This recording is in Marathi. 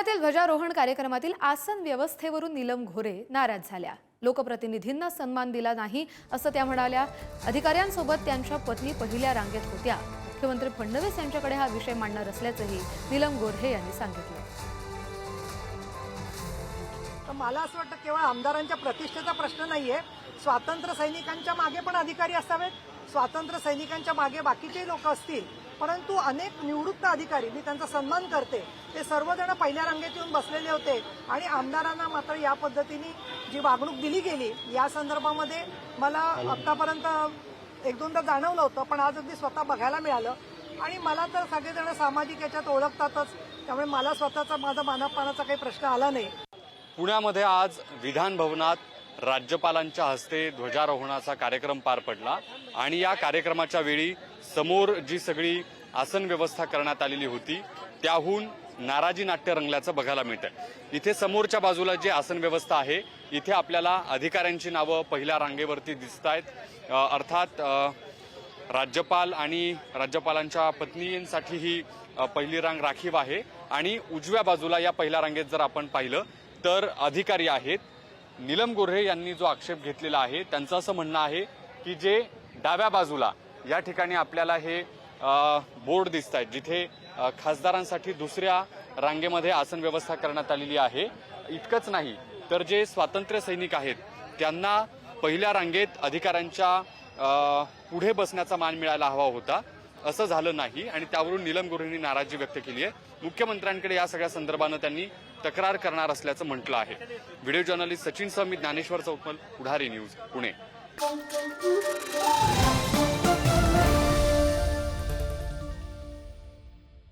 पुण्यातील ध्वजारोहण कार्यक्रमातील आसन व्यवस्थेवरून नीलम गोऱ्हे नाराज झाल्या। लोकप्रतिनिधींना सन्मान दिला नाही असं त्या म्हणाल्या। अधिकाऱ्यांसोबत त्यांच्या पत्नी पहिल्या रांगेत होत्या। मुख्यमंत्री फडणवीस यांच्याकडे हा विषय मांडणार असल्याचंही नीलम गोऱ्हे यांनी सांगितलं। मला असं वाटतं केवळ आमदारांच्या प्रतिष्ठेचा प्रश्न नाहीये, स्वातंत्र्य सैनिकांच्या मागे पण अधिकारी असावेत, स्वातंत्र्य सैनिकांच्या मागे बाकीचे लोक असतील, परंतु अनेक निवृत्त अधिकारी, मी त्यांचा सन्मान करते, ते सर्वजण पहिल्या रांगेत येऊन बसलेले होते आणि आमदारांना मात्र या पद्धतीने जी वागणूक दिली गेली या संदर्भामध्ये मला आतापर्यंत एक दोनदा जाणवलं होतं, पण आज अगदी स्वतः बघायला मिळालं। आणि मला तर सगळेजण सामाजिक याच्यात ओळखतातच, त्यामुळे मला स्वतःचा माझा मानापमानाचा काही प्रश्न आला नाही। पुण्यामध्ये आज विधान भवनात राज्यपालांच्या हस्ते ध्वजारोहणाचा कार्यक्रम पार पडला आणि या कार्यक्रमाच्या वेळी समोर जी सगळी आसन व्यवस्था करण्यात आलेली होती त्याहून नाराजी नाट्य रंगल्याचं बघायला मिळतं। इथे समोरच्या बाजूला जी आसन व्यवस्था आहे इथे आपल्याला अधिकाऱ्यांची नावं पहिल्या रांगेवरती दिसतायत। अर्थात राज्यपाल आणि राज्यपालांच्या पत्नींसाठी ही पहिली रांग राखीव आहे आणि उजव्या बाजूला या पहिल्या रांगेत जर आपण पाहिलं तर अधिकारी आहेत। नीलम गोऱ्हे यांनी जो आक्षेप घेतलेला आहे त्यांचं असं म्हणणं आहे की जे डाव्या बाजूला या ठिकाणी आपल्याला हे बोर्ड दिसत आहेत जिथे खासदारांसाठी दुसऱ्या रांगेमध्ये आसन व्यवस्था करण्यात आलेली आहे, इतकंच नाही तर जे स्वातंत्र्य सैनिक आहेत त्यांना पहिल्या रांगेत अधिकाऱ्यांच्या पुढे बसण्याचा मान मिळायला हवा होता, असं झालं नाही आणि त्यावरून नीलम गोऱ्हेंनी नाराजी व्यक्त केली आहे। मुख्यमंत्र्यांकडे या सगळ्या संदर्भानं त्यांनी तक्रार करणार असल्याचं म्हटलं आहे। व्हिडिओ जर्नलिस्ट सचिन सह मी ज्ञानेश्वर चौकमल, पुढारी न्यूज, पुणे।